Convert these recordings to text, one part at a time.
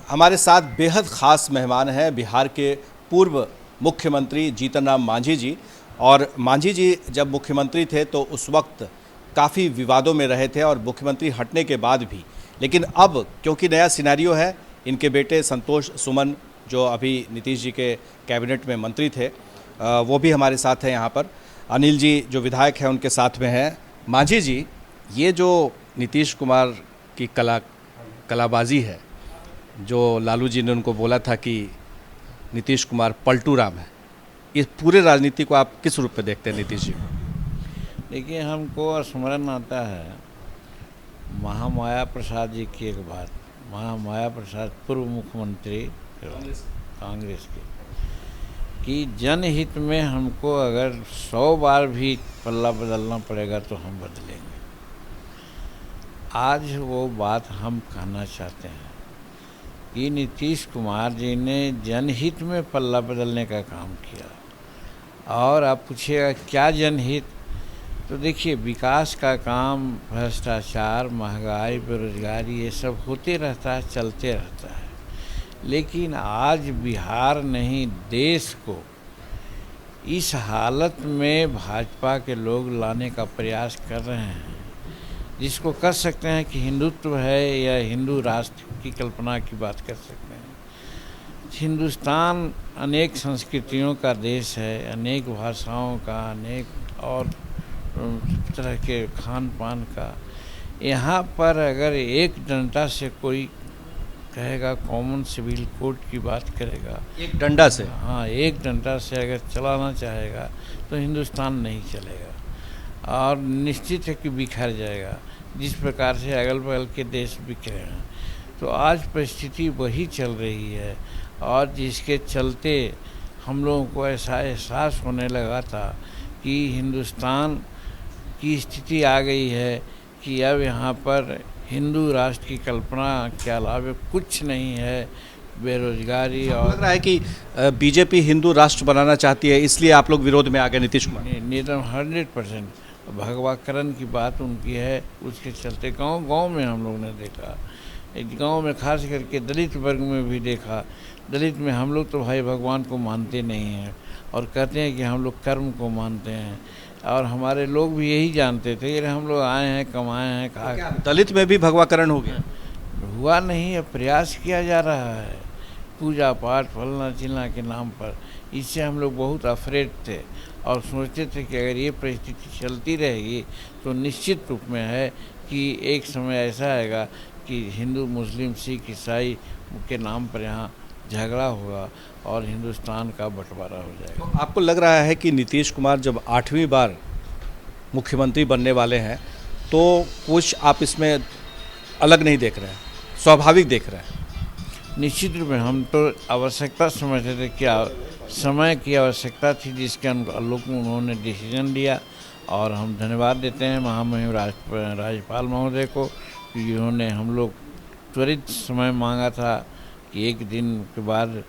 हमारे साथ बेहद ख़ास मेहमान हैं बिहार के पूर्व मुख्यमंत्री जीतन राम मांझी जी। और मांझी जी जब मुख्यमंत्री थे तो उस वक्त काफ़ी विवादों में रहे थे और मुख्यमंत्री हटने के बाद भी। लेकिन अब क्योंकि नया सिनेरियो है, इनके बेटे संतोष सुमन जो अभी नीतीश जी के कैबिनेट में मंत्री थे वो भी हमारे साथ हैं यहाँ पर। अनिल जी जो विधायक हैं उनके साथ में हैं। मांझी जी, ये जो नीतीश कुमार की कलाबाजी है, जो लालू जी ने उनको बोला था कि नीतीश कुमार पलटू राम है, इस पूरे राजनीति को आप किस रूप में देखते हैं नीतीश जी को? देखिए, हमको स्मरण आता है महामाया प्रसाद जी की एक बात। महामाया प्रसाद पूर्व मुख्यमंत्री कांग्रेस के, कि जनहित में हमको अगर 100 बार भी पल्ला बदलना पड़ेगा तो हम बदलेंगे। आज वो बात हम कहना चाहते हैं कि नीतीश कुमार जी ने जनहित में पल्ला बदलने का काम किया। और आप पूछिएगा क्या जनहित, तो देखिए विकास का काम, भ्रष्टाचार, महंगाई, बेरोजगारी, ये सब होते रहता है, चलते रहता है। लेकिन आज बिहार नहीं देश को इस हालत में भाजपा के लोग लाने का प्रयास कर रहे हैं, जिसको कर सकते हैं कि हिंदुत्व है या हिंदू राष्ट्र की कल्पना की बात कर सकते हैं। हिंदुस्तान अनेक संस्कृतियों का देश है, अनेक भाषाओं का, अनेक और तरह के खान पान का। यहाँ पर अगर एक डंडा से कोई कहेगा, कॉमन सिविल कोड की बात करेगा, एक डंडा से, हाँ, एक डंडा से अगर चलाना चाहेगा तो हिंदुस्तान नहीं चलेगा और निश्चित है कि बिखर जाएगा, जिस प्रकार से अगल बगल के देश बिखरे हैं। तो आज परिस्थिति वही चल रही है और जिसके चलते हम लोगों को ऐसा एहसास होने लगा था कि हिंदुस्तान की स्थिति आ गई है कि अब यहाँ पर हिंदू राष्ट्र की कल्पना के अलावा कुछ नहीं है। बेरोजगारी और लग रहा है कि बीजेपी हिंदू राष्ट्र बनाना चाहती है, इसलिए आप लोग विरोध में आ गए नीतीश कुमार? निदम 100% भगवाकरण की बात उनकी है। उसके चलते गांव गांव में हम लोग ने देखा, एक गांव में खास करके दलित वर्ग में भी देखा। दलित में हम लोग तो भाई भगवान को मानते नहीं हैं और कहते हैं कि हम लोग कर्म को मानते हैं, और हमारे लोग भी यही जानते थे कि हम लोग आए हैं, कमाए हैं, कहा। दलित में भी भगवाकरण हो गया? हुआ नहीं है, प्रयास किया जा रहा है, पूजा पाठ फलना चिलना के नाम पर। इससे हम लोग बहुत अफ्रेड थे और सोचते थे कि अगर ये परिस्थिति चलती रहेगी तो निश्चित रूप में है कि एक समय ऐसा आएगा कि हिंदू, मुस्लिम, सिख, ईसाई के नाम पर यहाँ झगड़ा होगा और हिंदुस्तान का बंटवारा हो जाएगा। तो आपको लग रहा है कि नीतीश कुमार जब 8वीं बार मुख्यमंत्री बनने वाले हैं तो कुछ आप इसमें अलग नहीं देख रहे हैं, स्वाभाविक देख रहे हैं? निश्चित रूप में हम तो आवश्यकता समझते थे कि समय की आवश्यकता थी, जिसके अनुरूप उन्होंने डिसीजन लिया। और हम धन्यवाद देते हैं महामहिम राज्यपाल महोदय को कि उन्होंने हम लोग त्वरित समय मांगा था कि एक दिन के बाद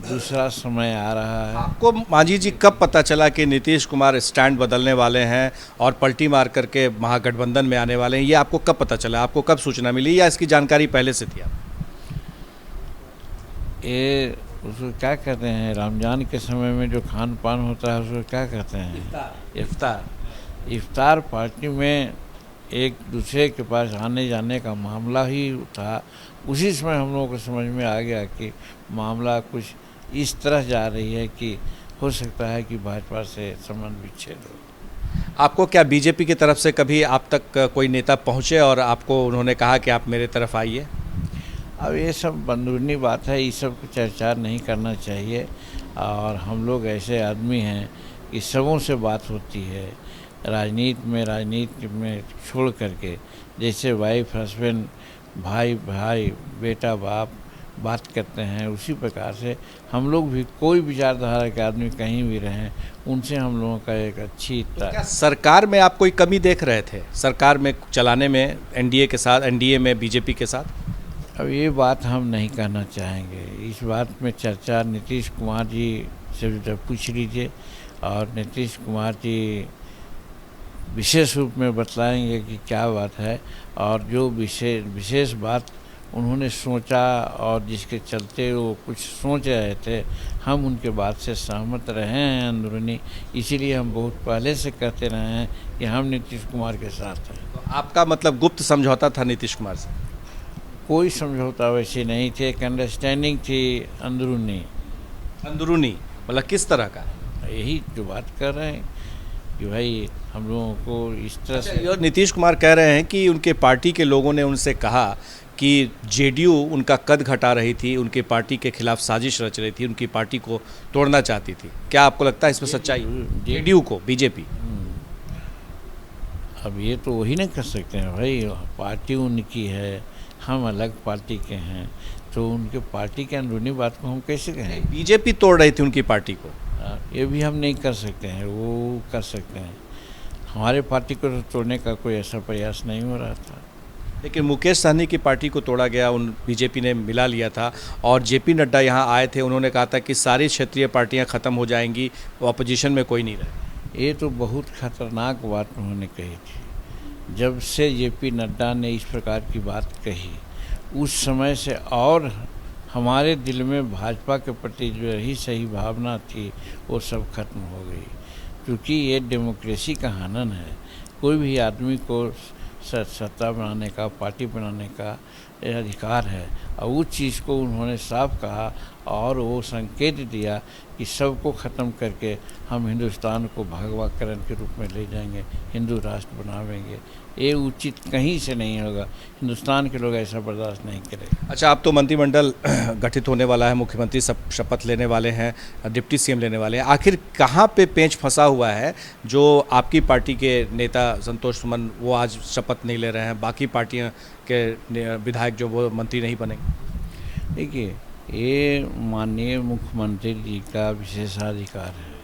दूसरा समय आ रहा है। आपको मांझी जी कब पता चला कि नीतीश कुमार स्टैंड बदलने वाले हैं और पलटी मार करके महागठबंधन में आने वाले हैं? ये आपको कब पता चला? आपको कब सूचना मिली या इसकी जानकारी पहले से थी? ये उसको क्या कहते हैं, रमजान के समय में जो खान पान होता है उसको क्या कहते हैं? इफ्तार पार्टी में एक दूसरे के पास आने जाने का मामला ही था। उसी समय हम लोगों को समझ में आ गया कि मामला कुछ इस तरह जा रही है कि हो सकता है कि भाजपा से संबंध विच्छेद हो। आपको क्या बीजेपी की तरफ से कभी आप तक कोई नेता पहुंचे और आपको उन्होंने कहा कि आप मेरे तरफ आइए? अब ये सब अंदरूनी बात है, इस सब को चर्चा नहीं करना चाहिए। और हम लोग ऐसे आदमी हैं कि सबों से बात होती है, राजनीति में छोड़ करके, जैसे वाइफ हस्बैंड, भाई भाई, बेटा बाप बात करते हैं, उसी प्रकार से हम लोग भी कोई विचारधारा के आदमी कहीं भी रहें, उनसे हम लोगों का एक अच्छी क्या सरकार में आप कोई कमी देख रहे थे, सरकार में चलाने में, एनडीए के साथ, एनडीए में बीजेपी के साथ? अब ये बात हम नहीं कहना चाहेंगे। इस बात में चर्चा नीतीश कुमार जी से पूछ लीजिए और नीतीश कुमार जी विशेष रूप में बतलाएंगे कि क्या बात है। और जो विशेष बात उन्होंने सोचा और जिसके चलते वो कुछ सोच रहे थे, हम उनके बात से सहमत रहे हैं अंदरूनी। इसीलिए हम बहुत पहले से कहते रहे हैं कि हम नीतीश कुमार के साथ हैं। तो आपका मतलब गुप्त समझौता था नीतीश कुमार से? कोई समझौता वैसे नहीं थे, एक अंडरस्टैंडिंग थी अंदरूनी। अंदरूनी मतलब किस तरह का? यही जो बात कर रहे हैं कि भाई हम लोगों को इस तरह से। और नीतीश कुमार कह रहे हैं कि उनके पार्टी के लोगों ने उनसे कहा कि जेडीयू उनका कद घटा रही थी, उनके पार्टी के खिलाफ साजिश रच रही थी, उनकी पार्टी को तोड़ना चाहती थी। क्या आपको लगता है इसमें सच्चाई? जेडीयू को, बीजेपी? अब ये तो वही नहीं कर सकते हैं भाई, पार्टी उनकी है, हम अलग पार्टी के हैं, तो उनके पार्टी के अंदरूनी बात को हम कैसे कहें? बीजेपी तोड़ रही थी उनकी पार्टी को। ये भी हम नहीं कर सकते हैं, वो कर सकते हैं। हमारे पार्टी को तो तोड़ने का कोई ऐसा प्रयास नहीं हो रहा था। लेकिन मुकेश सहनी की पार्टी को तोड़ा गया, उन बीजेपी ने मिला लिया था। और जेपी नड्डा यहाँ आए थे, उन्होंने कहा था कि सारी क्षेत्रीय पार्टियाँ ख़त्म हो जाएंगी, अपोजिशन में कोई नहीं रहे। ये तो बहुत खतरनाक बात उन्होंने कही थी। जब से जेपी नड्डा ने इस प्रकार की बात कही, उस समय से और हमारे दिल में भाजपा के प्रति जो रही सही भावना थी वो सब खत्म हो गई। क्योंकि ये डेमोक्रेसी का हनन है। कोई भी आदमी को सत्ता बनाने का, पार्टी बनाने का अधिकार है, और उस चीज़ को उन्होंने साफ कहा और वो संकेत दिया कि सबको ख़त्म करके हम हिंदुस्तान को भगवाकरण के रूप में ले जाएंगे, हिंदू राष्ट्र बनावेंगे। ये उचित कहीं से नहीं होगा, हिंदुस्तान के लोग ऐसा बर्दाश्त नहीं करेंगे। अच्छा, अब तो मंत्रिमंडल गठित होने वाला है, मुख्यमंत्री सब शपथ लेने वाले हैं, डिप्टी सीएम लेने वाले हैं। आखिर कहाँ पे पेंच फंसा हुआ है जो आपकी पार्टी के नेता संतोष सुमन वो आज शपथ नहीं ले रहे हैं, बाकी पार्टियों के विधायक जो वो मंत्री नहीं बनेंगे? देखिए, ये माननीय मुख्यमंत्री जी का विशेषाधिकार है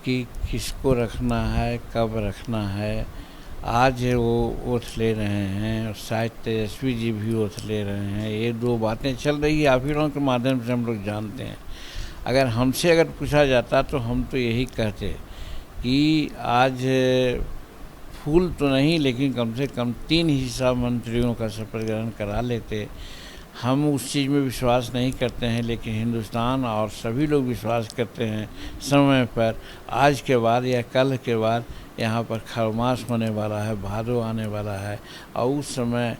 कि किसको रखना है, कब रखना है। आज वो ओथ ले रहे हैं और शायद तेजस्वी जी भी ओथ ले रहे हैं। ये दो बातें चल रही है, आप ही लोगों के माध्यम से हम लोग जानते हैं। अगर हमसे अगर पूछा जाता तो हम तो यही कहते कि आज फूल तो नहीं, लेकिन कम से कम 3 हिस्सा मंत्रियों का शपथ ग्रहण करा लेते। हम उस चीज़ में विश्वास नहीं करते हैं, लेकिन हिंदुस्तान और सभी लोग विश्वास करते हैं समय पर। आज के बाद या कल के बाद यहाँ पर खरमास होने वाला है, भादो आने वाला है, और उस समय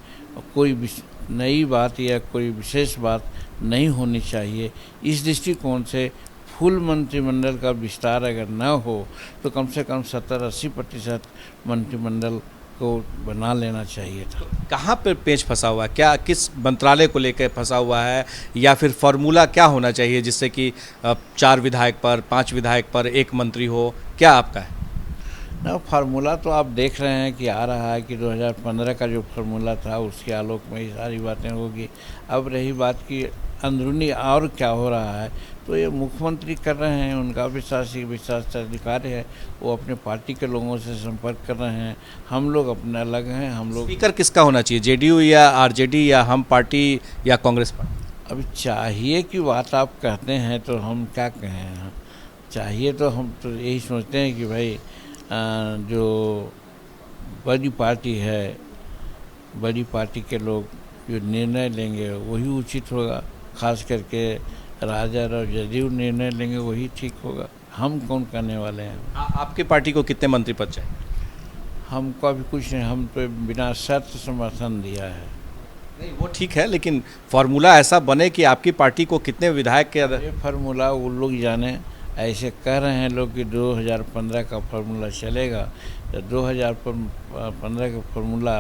कोई नई बात या कोई विशेष बात नहीं होनी चाहिए। इस दृष्टिकोण से फुल मंत्रिमंडल का विस्तार अगर न हो तो कम से कम 70-80% मंत्रिमंडल को बना लेना चाहिए था। कहाँ पर पेंच फंसा हुआ है? क्या किस मंत्रालय को लेकर फंसा हुआ है, या फिर फॉर्मूला क्या होना चाहिए जिससे कि 4 विधायक पर, 5 विधायक पर 1 मंत्री हो? क्या आपका है ना? फार्मूला तो आप देख रहे हैं कि आ रहा है कि 2015 का जो फार्मूला था उसके आलोक में ये सारी बातें होगी। अब रही बात की अंदरूनी और क्या हो रहा है, तो ये मुख्यमंत्री कर रहे हैं, उनका विशेषाधिकार है, वो अपने पार्टी के लोगों से संपर्क कर रहे हैं। हम लोग अपने अलग हैं। हम लोग स्पीकर किसका होना चाहिए, जेडीयू या आरजेडी या हम पार्टी या कांग्रेस पार्टी? अब चाहिए की बात आप कहते हैं तो हम क्या कहें। चाहिए तो हम तो यही सोचते हैं कि भाई जो बड़ी पार्टी है, बड़ी पार्टी के लोग जो निर्णय लेंगे वही उचित होगा। खास करके राजद और जदयू निर्णय लेंगे वही ठीक होगा। हम कौन करने वाले हैं? आपके पार्टी को कितने मंत्री पद चाहिए? हमको अभी कुछ नहीं, हम तो बिना शर्त समर्थन दिया है। नहीं, वो ठीक है, लेकिन फार्मूला ऐसा बने कि आपकी पार्टी को कितने विधायक के ये फार्मूला वो लोग जाने। ऐसे कह रहे हैं लोग कि 2015 का फार्मूला चलेगा, तो 2015 के फार्मूला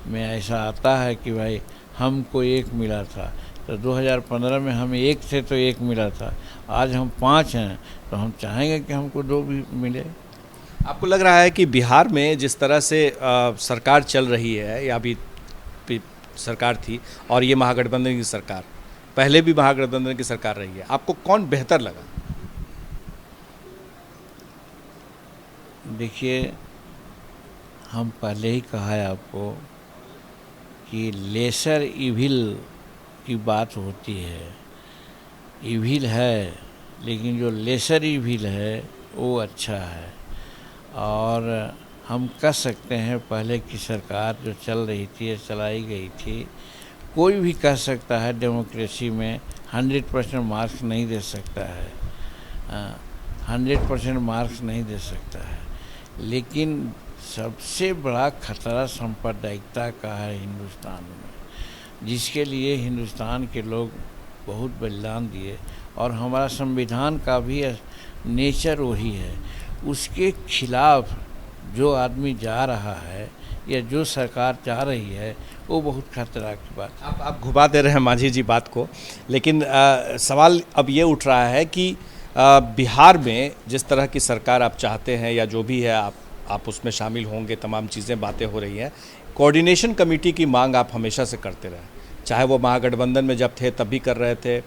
में ऐसा आता है कि भाई हमको 1 मिला था, तो 2015 में हम 1 थे तो 1 मिला था। आज हम 5 हैं तो हम चाहेंगे कि हमको 2 भी मिले। आपको लग रहा है कि बिहार में जिस तरह से सरकार चल रही है, या अभी सरकार थी और ये महागठबंधन की सरकार, पहले भी महागठबंधन की सरकार रही है, आपको कौन बेहतर लगा? देखिए, हम पहले ही कहा है आपको कि लेसर इविल की बात होती है। इविल है, लेकिन जो लेसर इविल है वो अच्छा है। और हम कह सकते हैं पहले की सरकार जो चल रही थी या चलाई गई थी, कोई भी कह सकता है डेमोक्रेसी में 100% मार्क्स नहीं दे सकता है, 100% मार्क्स नहीं दे सकता है, लेकिन सबसे बड़ा खतरा सांप्रदायिकता का है हिंदुस्तान में, जिसके लिए हिंदुस्तान के लोग बहुत बलिदान दिए और हमारा संविधान का भी नेचर वही है। उसके खिलाफ जो आदमी जा रहा है या जो सरकार जा रही है वो बहुत खतरा की बात है। आप घुमा दे रहे हैं मांझी जी बात को, लेकिन सवाल अब ये उठ रहा है कि बिहार में जिस तरह की सरकार आप चाहते हैं या जो भी है आप उसमें शामिल होंगे, तमाम चीज़ें बातें हो रही हैं, कोऑर्डिनेशन कमेटी की मांग आप हमेशा से करते रहे, चाहे वो महागठबंधन में जब थे तब भी कर रहे थे,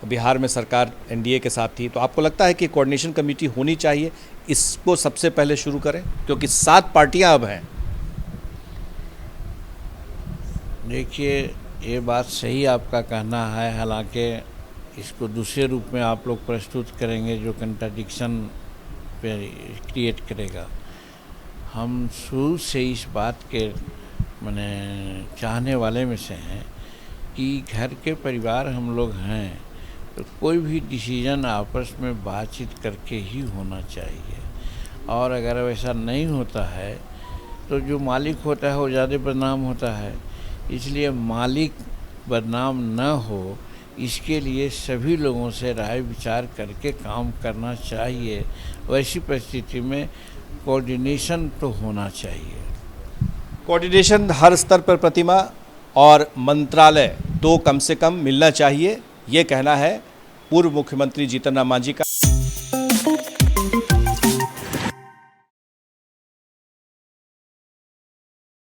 बिहार में सरकार एनडीए के साथ थी, तो आपको लगता है कि कोऑर्डिनेशन कमेटी होनी चाहिए, इसको सबसे पहले शुरू करें क्योंकि 7 पार्टियां अब हैं? देखिए, ये बात सही आपका कहना है, हालांकि इसको दूसरे रूप में आप लोग प्रस्तुत करेंगे जो कंट्राडिक्शन पे क्रिएट करेगा। हम शुरू से इस बात के माने चाहने वाले में से हैं कि घर के परिवार हम लोग हैं तो कोई भी डिसीजन आपस में बातचीत करके ही होना चाहिए, और अगर वैसा नहीं होता है तो जो मालिक होता है वो ज़्यादा बदनाम होता है। इसलिए मालिक बदनाम न हो, इसके लिए सभी लोगों से राय विचार करके काम करना चाहिए। वैसी परिस्थिति में कोऑर्डिनेशन तो होना चाहिए। कोऑर्डिनेशन हर स्तर पर प्रतिमा और मंत्रालय 2 कम से कम मिलना चाहिए, ये कहना है पूर्व मुख्यमंत्री जीतन राम मांझी का।